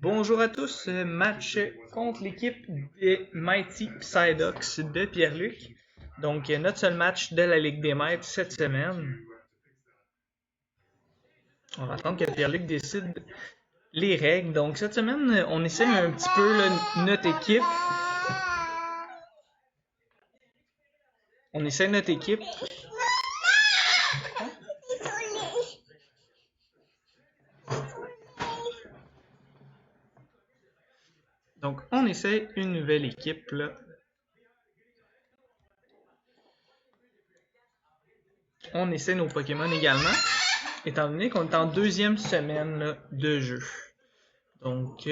Bonjour à tous, match contre l'équipe des Mighty Psyducks de Pierre-Luc. Donc, notre seul match de la Ligue des Maîtres cette semaine. On va attendre que Pierre-Luc décide les règles. Donc, cette semaine, on essaie un petit peu notre équipe. On essaie notre équipe. Donc, on essaie une nouvelle équipe, là. On essaie nos Pokémon également, étant donné qu'on est en deuxième semaine là, de jeu. Donc,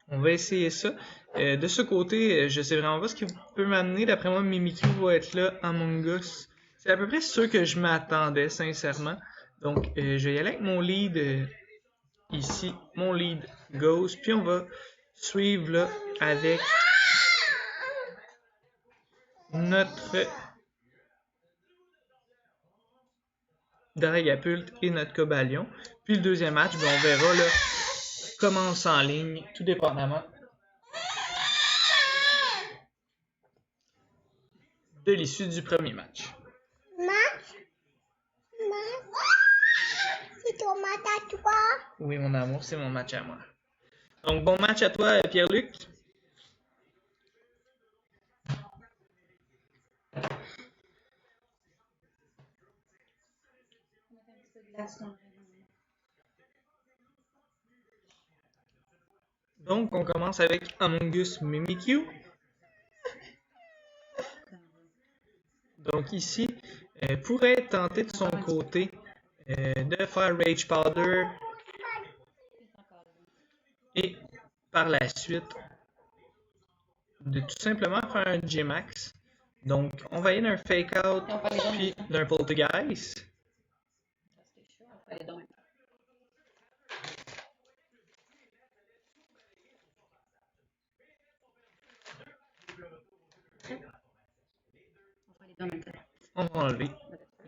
on va essayer ça. De ce côté, je sais vraiment pas ce qui peut m'amener. D'après moi, Mimikyu va être là, Among Us. C'est à peu près ce que je m'attendais, sincèrement. Donc, je vais y aller avec mon lead ici. Mon lead Ghost. Puis, on va suivre là, avec notre Dragapult et notre Cobalion. Puis, le deuxième match, ben, on verra là, comment on s'enligne, tout dépendamment de l'issue du premier match. C'est ton match à toi? Oui, mon amour, c'est mon match à moi. Donc, bon match à toi, Pierre-Luc. Donc, on commence avec Among Us Mimikyu. Donc ici, pourrait tenter de son côté de faire Rage Powder et par la suite de tout simplement faire un G-Max. Donc, on va y aller d'un Fake Out puis d'un Poltergeist. On va enlever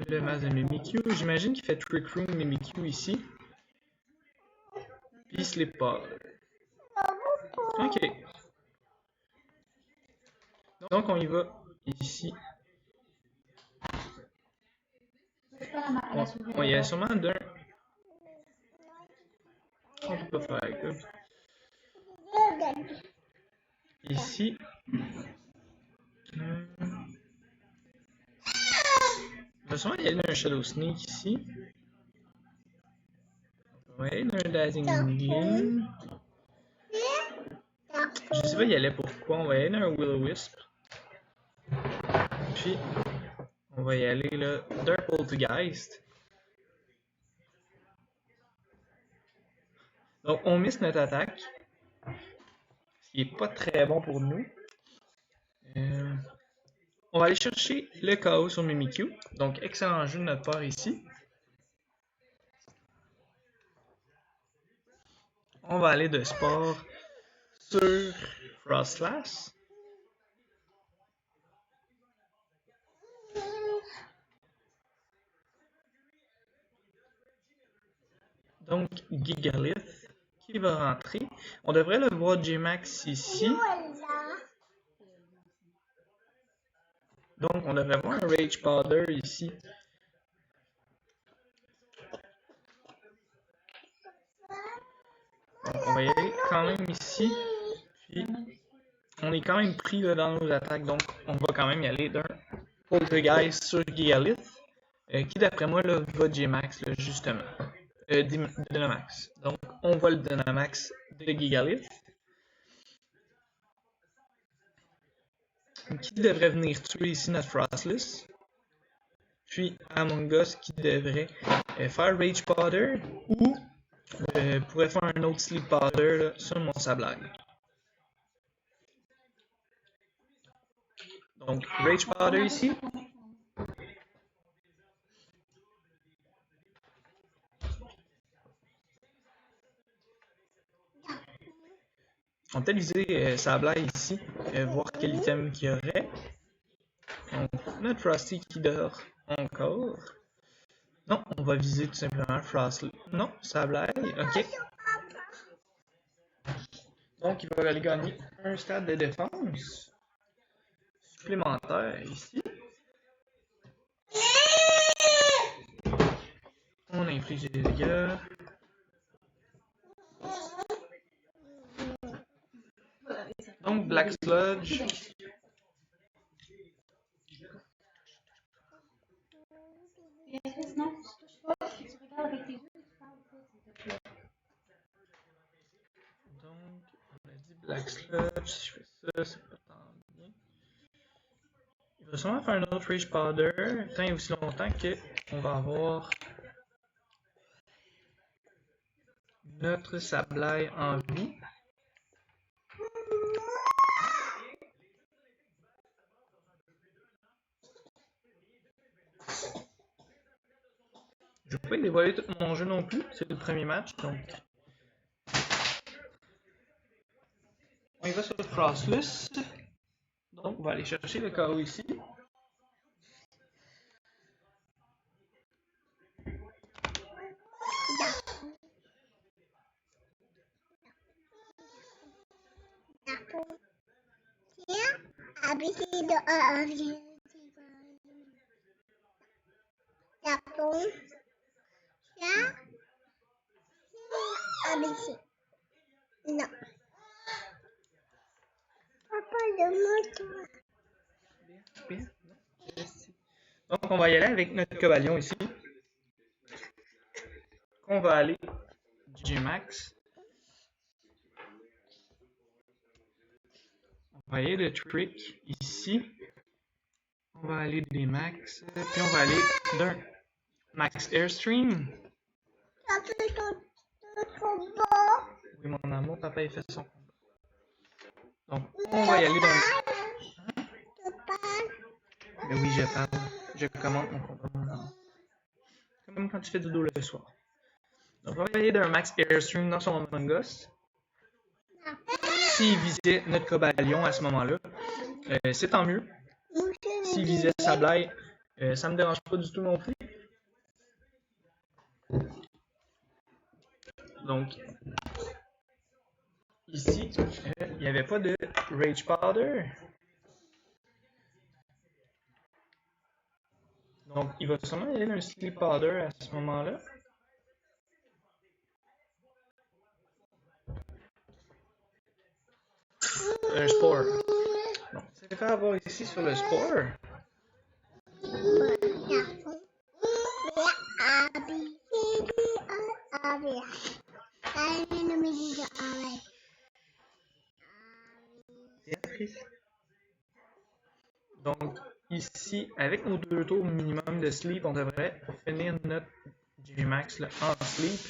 le masque de Mimikyu. J'imagine qu'il fait Trick Room Mimikyu ici. Puis Slip Powder. Ok. Donc on y va ici. On y a sûrement d'un. On peut pas faire comme ici. On va sûrement y aller d'un Shadow Sneak ici. On va y aller d'un Dazzling Gleam. Je sais pas y aller pourquoi. On va y aller d'un Will-O-Wisp. Puis on va y aller là d'un Poltergeist. Donc on miss notre attaque. Ce qui est pas très bon pour nous. On va aller chercher le chaos sur Mimikyu. Donc excellent jeu de notre part ici. On va aller de sport sur Frostlass. Donc Gigalith qui va rentrer. On devrait le voir G-Max ici. Donc on devrait voir un Rage Powder ici. Donc on va y aller quand même ici. Puis on est quand même pris là, dans nos attaques. Donc on va quand même y aller d'un Poltergeist sur Gigalith. Qui d'après moi là, va G-Max justement. Dynamax. Donc on voit le Dynamax de Gigalith. Qui devrait venir tuer ici notre Frostless. Puis Among Us qui devrait faire Rage Powder ou pourrait faire un autre Sleep Powder là, sur mon Sableye. Donc Rage Powder ici. On va peut-être viser Sableye ici, voir quel item qu'il y aurait. Donc, notre Frosty qui dort encore. Non, on va viser tout simplement Frosty. Non, Sableye, ok. Donc, il va aller gagner un stade de défense supplémentaire ici. On inflige des dégâts. Donc, Black Sludge. Donc, on a dit Black Sludge. Si je fais ça, c'est pas tant bien. Il va sûrement faire un autre Rage Powder. Tant et aussi longtemps qu'on va avoir notre Sableye en vie. Je peux pas dévoiler tout mon jeu non plus, c'est le premier match, donc. On y va sur le Frostless. Donc, on va aller chercher le KO ici. Non. Papa, le Bien. Donc, on va y aller avec notre Cobalion ici. On va aller G-Max. On va aller de Trick ici. On va aller des Max. Puis on va aller d'un Max Airstream. Oui, mon amour, papa, il fait son combat. Donc, on va y aller d'un. Mais oui, je parle. Je commente mon combat, mon amour. Comme quand tu fais du dos le soir. Donc, on va y aller d'un Max Airstream dans son Among Us. S'il visait notre Cobalion à ce moment-là, c'est tant mieux. S'il visait Sableye, ça me dérange pas du tout non plus. Donc, ici, il n'y avait pas de Rage Powder. Donc, il va sûrement y aller d'un Sleep Powder à ce moment-là. Un Spore. Donc, c'est fait avoir ici sur le Spore. Donc, ici, avec nos 2 tours minimum de sleep, on devrait finir notre G-Max en sleep.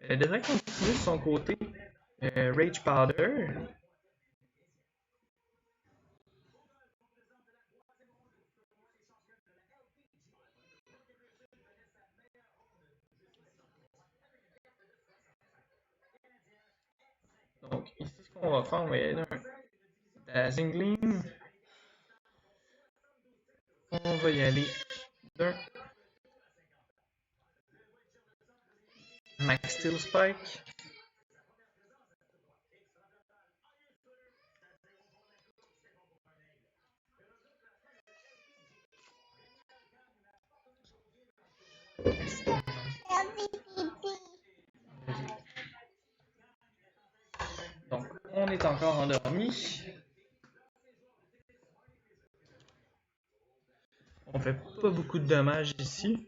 Devrait continuer de son côté Rage Powder. Donc, ici, ce qu'on va faire, on va y aller d'un Dazzling Gleam. On va y aller d'un Max Steel Spike. Donc, on est encore endormi. On fait pas beaucoup de dommages ici.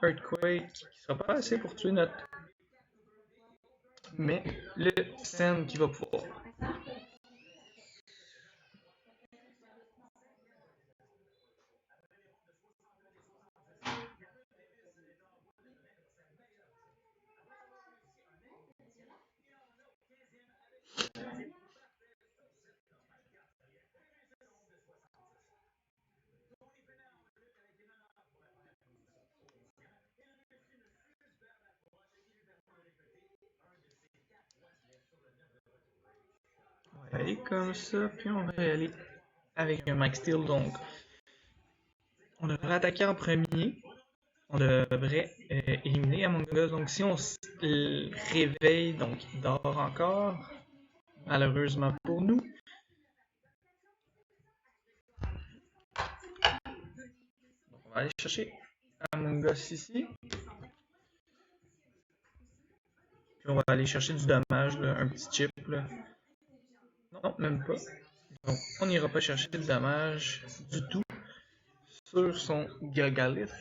Earthquake qui sera pas assez pour tuer notre. Mais le Sand qui va pouvoir. On va aller comme ça, puis on va y aller avec un Max Steel. Donc, on devrait attaquer en premier. On devrait éliminer Among Us. Donc, si on se réveille, donc il dort encore. malheureusement pour nous. Donc, on va aller chercher Among Us ici. Puis on va aller chercher du dommage, là, un petit chip. Là. Non, même pas. Donc, on n'ira pas chercher du dommage du tout sur son Gigalith.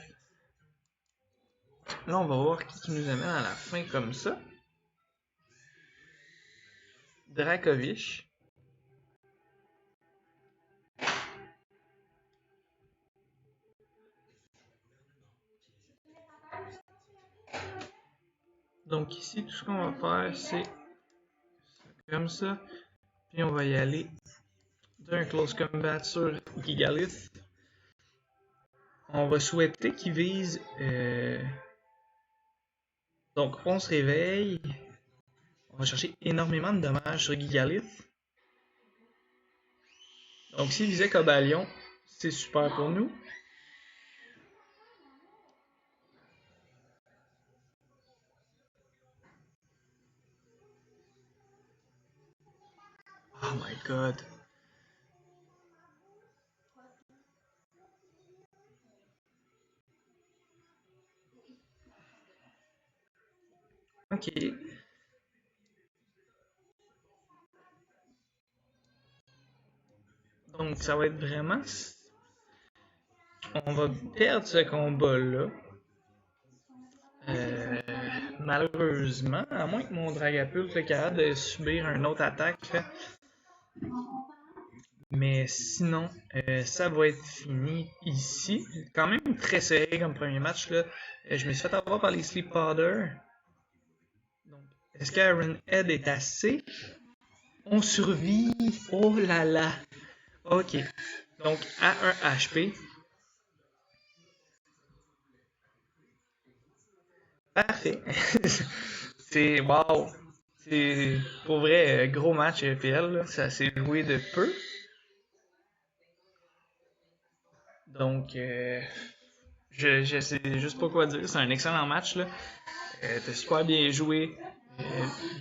Là, on va voir qui nous amène à la fin comme ça. Dracovish. Donc ici, tout ce qu'on va faire, c'est comme ça. Puis on va y aller d'un close combat sur Gigalith. On va souhaiter qu'il vise... Donc on se réveille. On va chercher énormément de dommages sur Gigalith. Donc s'il visait Cobalion, c'est super pour nous. Oh my god. Ok. Donc ça va être vraiment... On va perdre ce combat-là. Malheureusement, à moins que mon Dragapult soit capable de subir une autre attaque. Là. Mais sinon, ça va être fini ici. Quand même très serré comme premier match. Là. Je me suis fait avoir par les Sleep Powder. Est-ce qu'Iron Head est assez? On survit. Oh là là. Ok. Donc, à 1 HP. Parfait. C'est wow. C'est pour vrai gros match EPL. Là. Ça s'est joué de peu. Donc, je sais juste pas quoi dire. C'est un excellent match. Là. T'as super bien joué.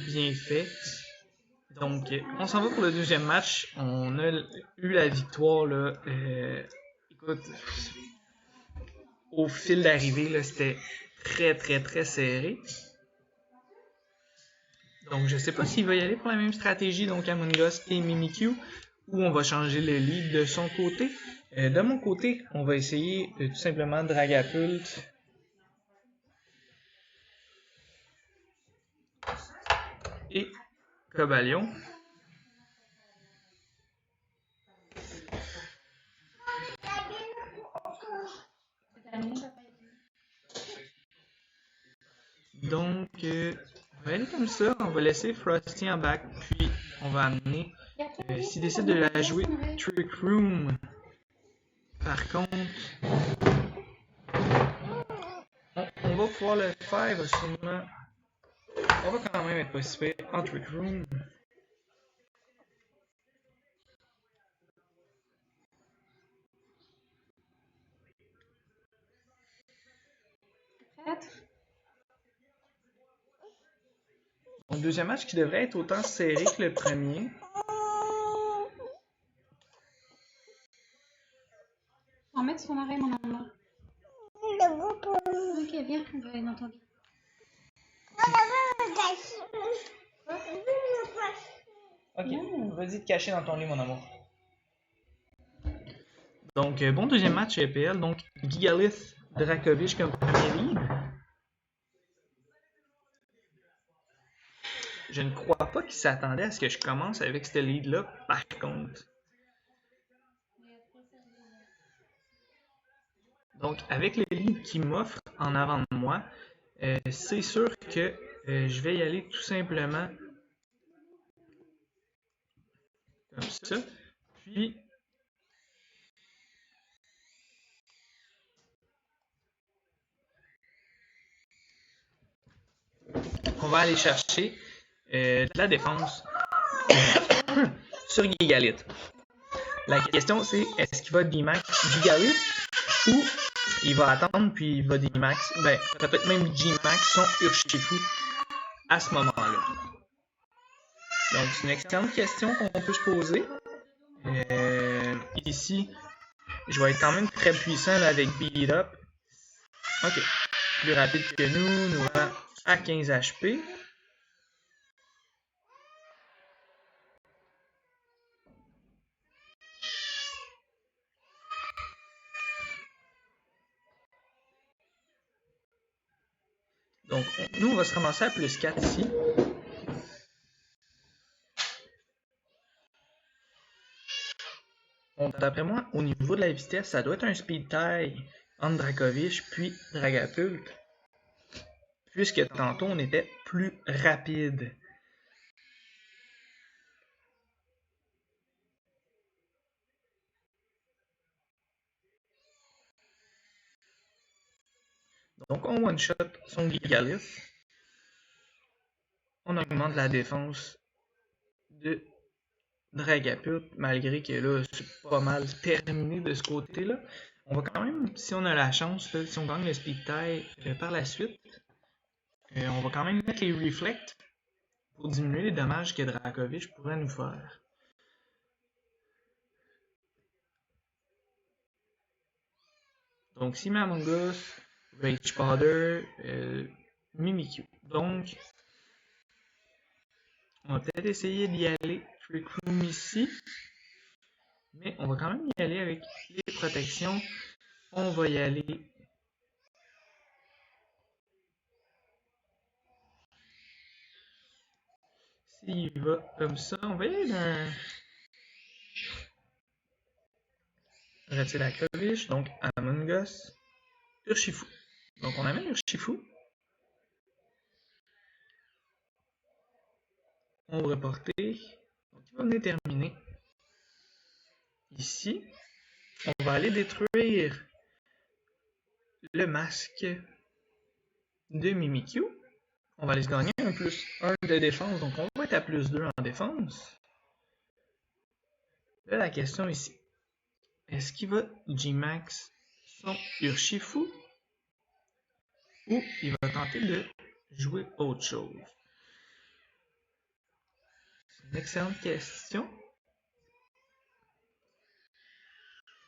Bien fait. Donc, on s'en va pour le deuxième match. On a eu la victoire. Là. Écoute, au fil d'arrivée, c'était très serré. Donc, je sais pas s'il va y aller pour la même stratégie, donc Among Us et Mimikyu, ou on va changer le lead de son côté. De mon côté, on va essayer tout simplement Dragapult. Et Cobalion. Donc, on va aller comme ça, on va laisser Frosty en back, puis on va amener, s'il décide de la jouer, Trick Room. Par contre, on va pouvoir le faire, il va sûrement... On va quand même être possible en Trick Room. Donc, deuxième match qui devrait être autant serré que le premier. En mettre son arrêt, mon amour. Ok, viens, on va aller dans ton lit. Ok, vas-y te cacher dans ton lit, mon amour. Donc, bon deuxième match EPL. Donc, Gigalith, Dracovish comme premier lead. Je ne crois pas qu'il s'attendait à ce que je commence avec ce lead-là, par contre. Donc, avec le lead qu'il m'offre en avant de moi, c'est sûr que je vais y aller tout simplement comme ça. Puis, on va aller chercher de la défense sur Gigalith. La question c'est, est-ce qu'il va D-Max Gigalith ou il va attendre puis il va D-Max, ben peut-être même G-Max son Urshifu à ce moment-là. Donc, c'est une excellente question qu'on peut se poser. Ici, je vais être quand même très puissant là, avec Beat It Up. Ok. Plus rapide que nous rend à 15 HP. Donc, nous, on va se ramasser à plus 4 ici. Donc, d'après moi, au niveau de la vitesse, ça doit être un speed tie entre Dracovish puis Dragapult. Puisque tantôt, on était plus rapide. Donc, on one-shot son Gigalith. On augmente la défense de Dragapult, malgré que là, c'est pas mal terminé de ce côté-là. On va quand même, si on a la chance, là, si on gagne le speed tie par la suite, on va quand même mettre les Reflect pour diminuer les dommages que Dracovish pourrait nous faire. Donc, si Among Us, Rage Powder, Mimikyu. Donc, on va peut-être essayer d'y aller Trick Room ici. Mais on va quand même y aller avec les protections. On va y aller. S'il va comme ça, on va y aller d'un. Retire la Dracovish, donc Among Us, Urshifu. Donc on amène Urshifu. On va reporter. Donc il va venir terminer. Ici, on va aller détruire le masque de Mimikyu. On va aller se gagner un plus 1 de défense, donc on va être à plus 2 en défense. Là, la question ici, est-ce qu'il va G-Max son Urshifu ou il va tenter de jouer autre chose? C'est une excellente question.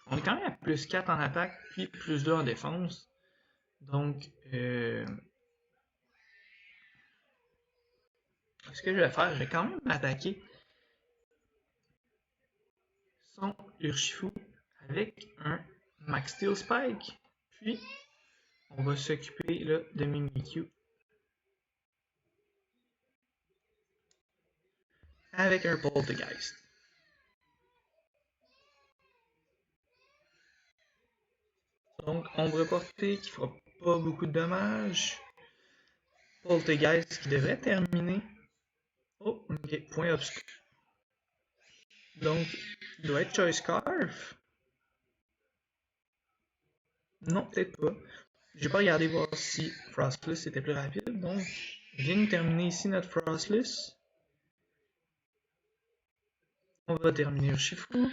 On est quand même à plus 4 en attaque, puis plus 2 en défense. Donc, ce que je vais faire, je vais quand même attaquer son Urshifu avec un Max Steel Spike. Puis, on va s'occuper là de Mimikyu avec un Poltergeist. Donc, on va reporter qui fera pas beaucoup de dommages. Poltergeist qui devrait terminer. Oh, ok, point obscur. Donc, il doit être Choice Scarf. Non, peut-être pas. J'ai pas regardé voir si Frostless était plus rapide, donc je viens de terminer ici notre Frostless. On va terminer Urshifu.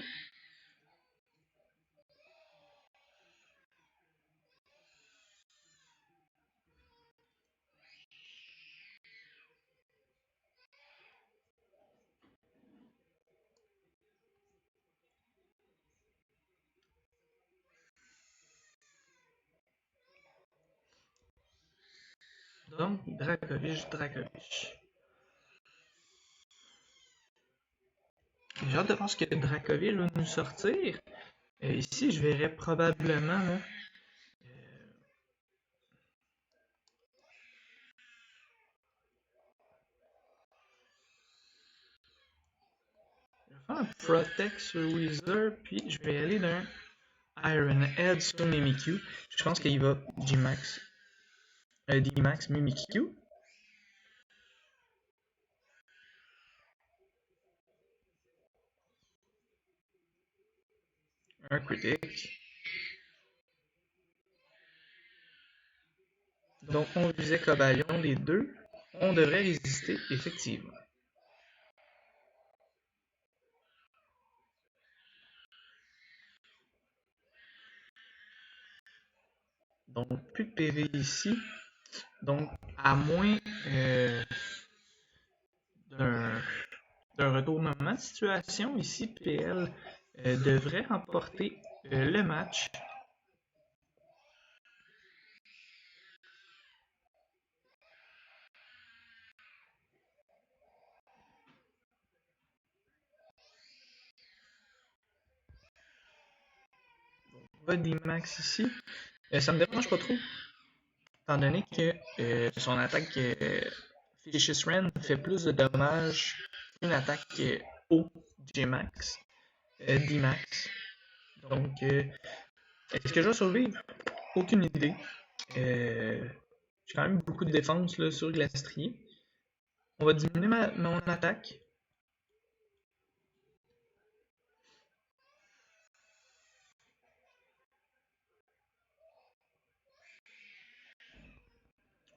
Donc, Dracovish. J'ai hâte de voir ce que Dracovish va nous sortir. Ici, je verrais probablement là, je vais faire un Protect sur Weezer, puis je vais aller d'un Iron Head sur Mimikyu. Je pense qu'il va D-Max Mimikyu. Un critique. Donc on visait Cobalion, les deux. On devrait résister effectivement. Donc plus de PV ici. Donc à moins d'un retournement de situation. Ici, PL devrait remporter le match. On va D-Max ici. Ça me dérange pas trop, étant donné que son attaque Vicious Ren fait plus de dommages qu'une attaque haut J-Max, D-Max. Donc, est-ce que je vais survivre? Aucune idée. J'ai quand même beaucoup de défense là, sur Glastrier. On va diminuer mon attaque.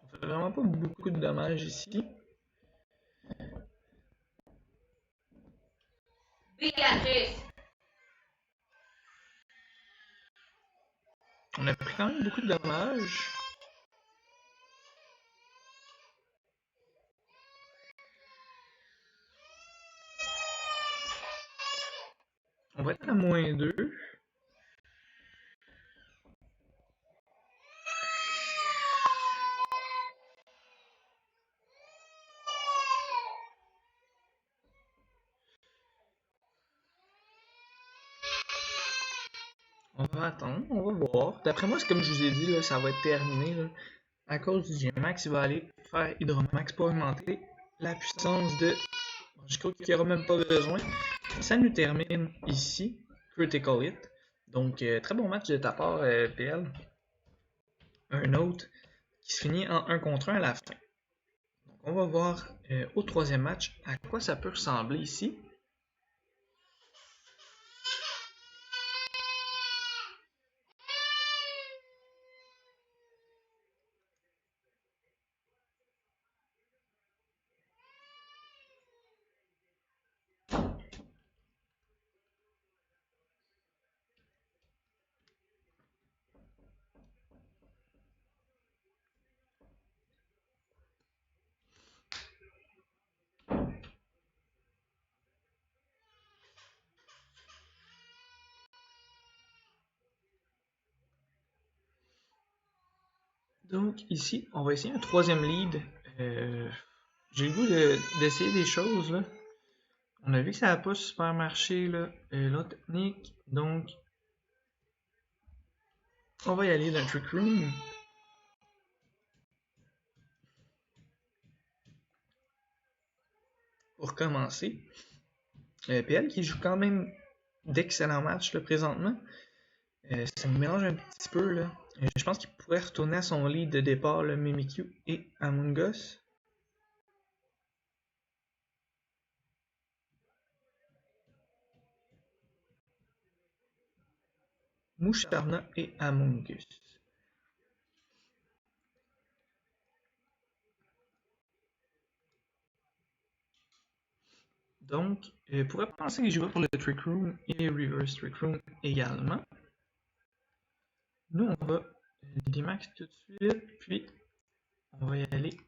On fait vraiment pas beaucoup de dommages ici. On a pris quand même beaucoup de dommages. On va être à -2. On va attendre, on va voir. D'après moi, c'est comme je vous ai dit, là, ça va être terminé. Là. À cause du G-Max, il va aller faire Hydromax pour augmenter la puissance de... Je crois qu'il n'y aura même pas besoin. Ça nous termine ici. Critical Hit. Donc, très bon match de ta part, PL. Un autre qui se finit en 1 contre 1 à la fin. Donc, on va voir au troisième match à quoi ça peut ressembler ici. Donc ici, on va essayer un troisième lead. J'ai le goût d'essayer des choses là. On a vu que ça n'a pas super marché là, la technique. Donc on va y aller dans le Trick Room. Pour commencer. PL qui joue quand même d'excellents matchs là, présentement. Ça me mélange un petit peu là. Je pense qu'il pourrait retourner à son lead de départ, le Mimikyu et Among Us. Moucharna et Among Us. Donc, pourrait penser que je vais pour le Trick Room et Reverse Trick Room également. Nous, on va D-Max tout de suite, puis on va y aller.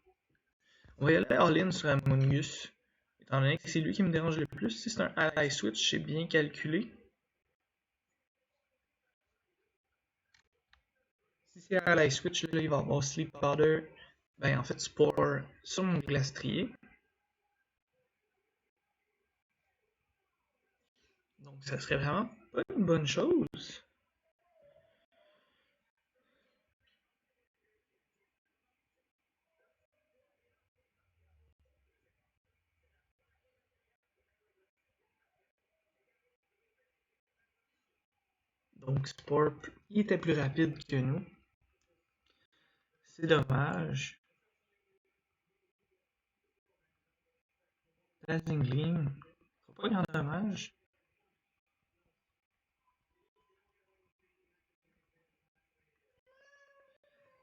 On va y aller all-in sur Among Us, étant donné que c'est lui qui me dérange le plus. Si c'est un ally switch, c'est bien calculé. Si c'est un ally switch, là, il va avoir Sleep Powder, ben en fait Spore sur mon Glastrier. Donc ça serait vraiment pas une bonne chose. Donc Spore, il était plus rapide que nous. C'est dommage. Dazzling Gleam, pas grand dommage.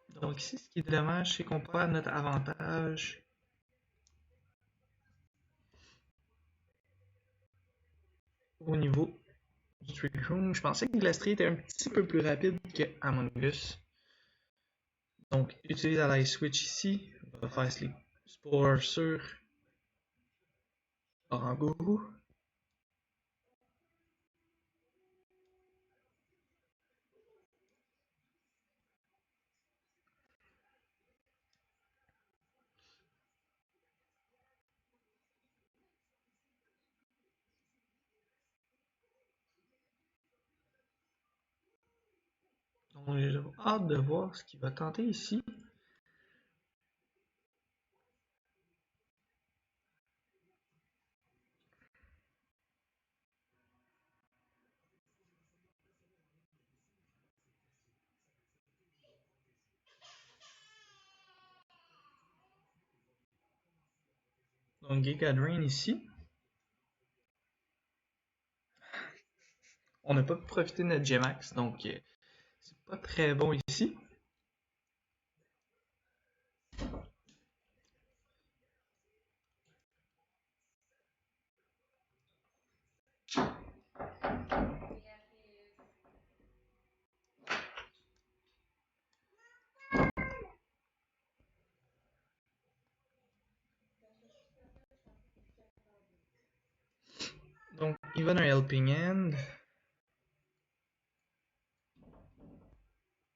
Donc ici, ce qui est dommage, c'est qu'on perd notre avantage. Au niveau du Trick Room, je pensais que Glastrier était un petit peu plus rapide que Among Us. Donc, utilise Ally Switch ici. On va faire Sleep Spore sur Orango. Donc j'ai hâte de voir ce qu'il va tenter ici. Donc Giga Drain ici. On n'a pas pu profiter de notre Gmax, donc c'est pas très bon ici. Donc il va dans un Helping Hand.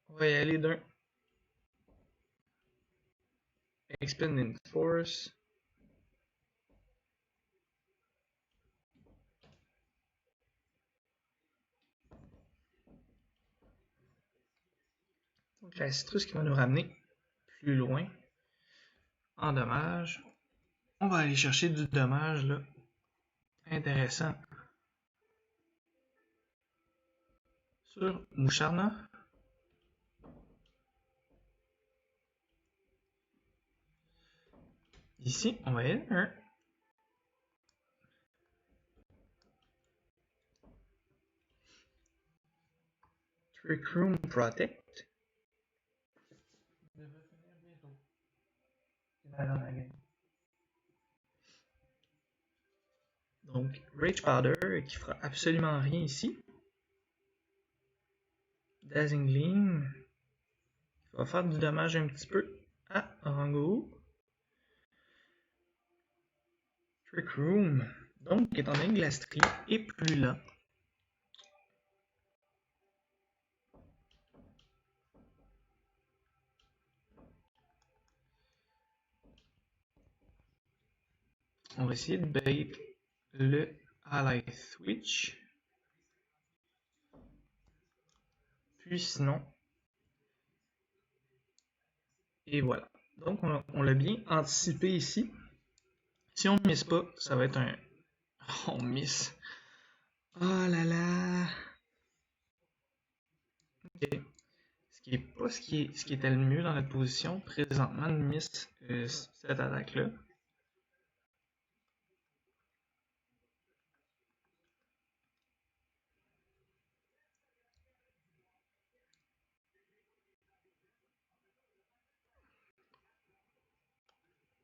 On va y aller d'un Expanding Force. Donc la citrus qui va nous ramener plus loin en dommage. On va aller chercher du dommage là. Intéressant. Sur Musharna. Ici, on va y aller un Trick Room Protect. Donc, Rage Powder qui fera absolument rien ici. Dazzling Gleam qui va faire du dommage un petit peu à Orango. Trick Room. Donc, étant donné que la strie est plus là, on va essayer de bait le Ally Switch. Puis sinon, et voilà. Donc on l'a bien anticipé ici. Si on ne mise pas, ça va être un... On miss. Oh là là. Ok. Ce qui est pas ce qui était le mieux dans notre position présentement de miss cette attaque-là.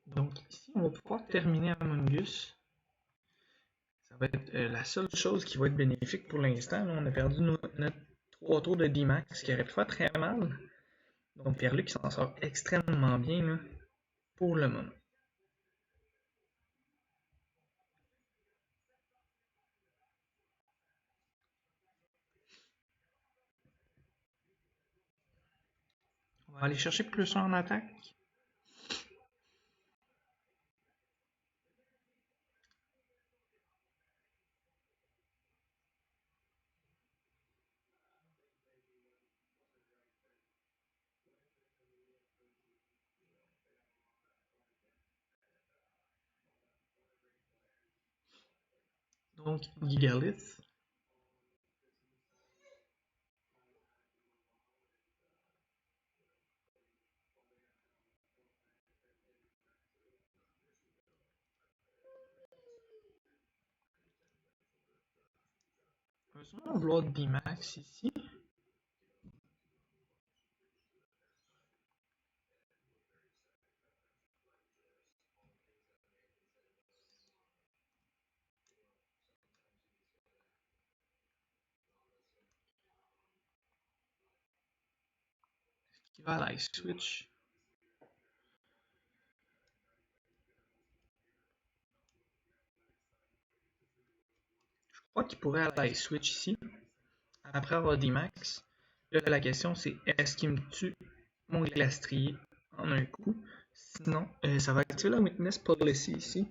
Donc ici, on va pouvoir terminer Among Us. Ça va être la seule chose qui va être bénéfique pour l'instant. On a perdu notre 3 tours de D-Max, qui aurait pu faire très mal. Donc Pierre-Luc s'en sort extrêmement bien là, pour le moment. On va aller chercher plus 1 en attaque. Donc Gigalith. On va sûrement vouloir D-Max ici. Qui va à la switch. crois qu'il pourrait aller switch ici, après avoir des max. Là, la question c'est est-ce qu'il me tue mon glastrier en un coup? Sinon, ça va activer la Witness Policy ici.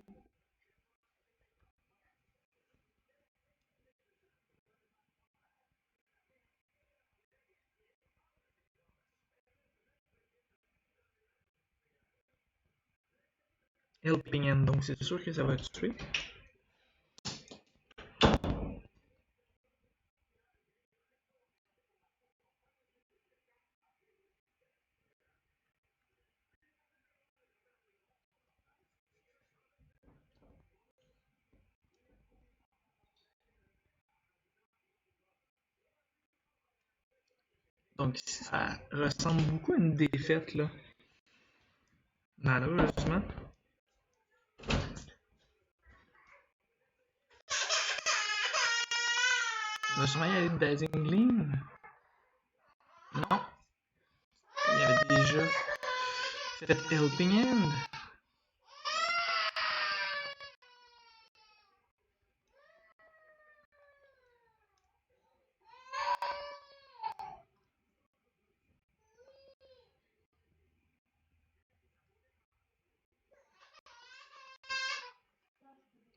Helping Hand, donc c'est sûr que ça va tuer. Donc ça ressemble beaucoup à une défaite là. Malheureusement. On va sûrement y aller de Dazzling Gleam. Non. Il y avait déjà fait Helping Hand.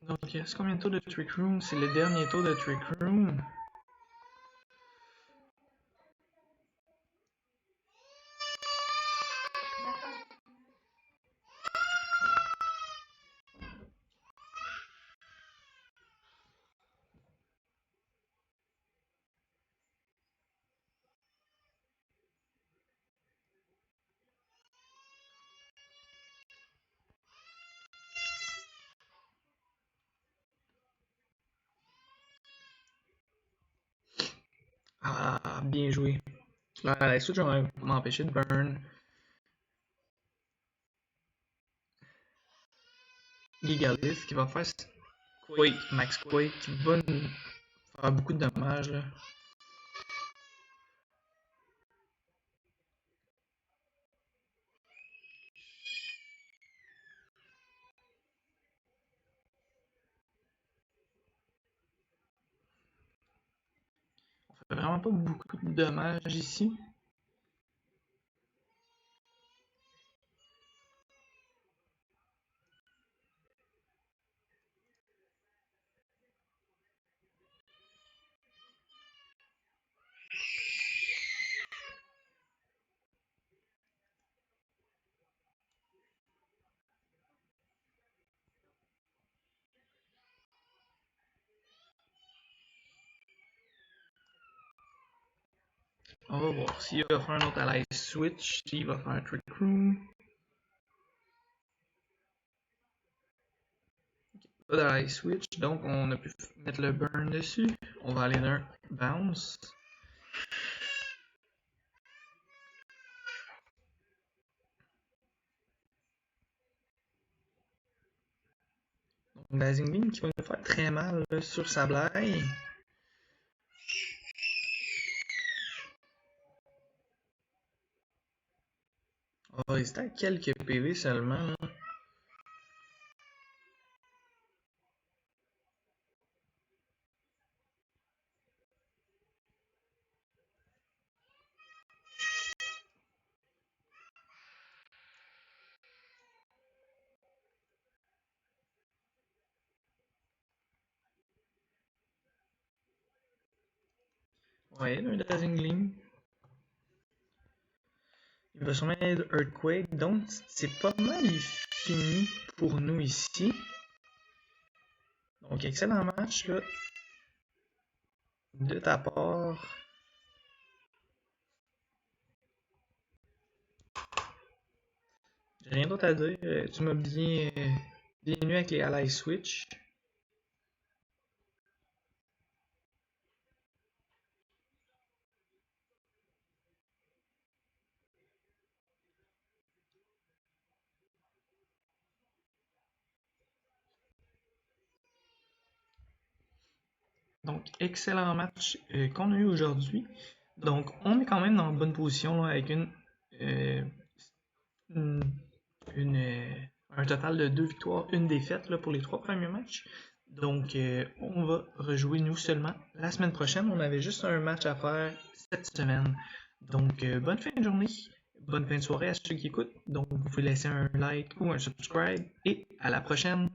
Donc il reste combien de tours de Trick Room? C'est le dernier tour de Trick Room. Ah, bien joué. Là, la switch va m'empêcher de burn. Gigalith qui va faire Quake, Max Quake, qui va nous faire beaucoup de dommages là. On fait vraiment pas beaucoup de dommages ici. On va voir s'il va faire un autre ally switch, s'il va faire un Trick Room. Pas d'ally switch, donc on a pu mettre le burn dessus. On va aller d'un bounce. Donc Dazzling Beam qui va nous faire très mal là, sur sa blague. On va résister à quelques PV seulement. Là. Ouais, un Dazzling Gleam. Il va sûrement être Earthquake, donc c'est pas mal fini pour nous ici. Donc excellent match là, de ta part. J'ai rien d'autre à dire, tu m'as bien eu avec les ally switch. Donc, excellent match qu'on a eu aujourd'hui. Donc, on est quand même dans une bonne position là, avec un total de 2 victoires, une défaite là, pour les 3 premiers matchs. Donc, on va rejouer nous seulement la semaine prochaine. On avait juste un match à faire cette semaine. Donc, bonne fin de journée, bonne fin de soirée à ceux qui écoutent. Donc, vous pouvez laisser un like ou un subscribe et à la prochaine.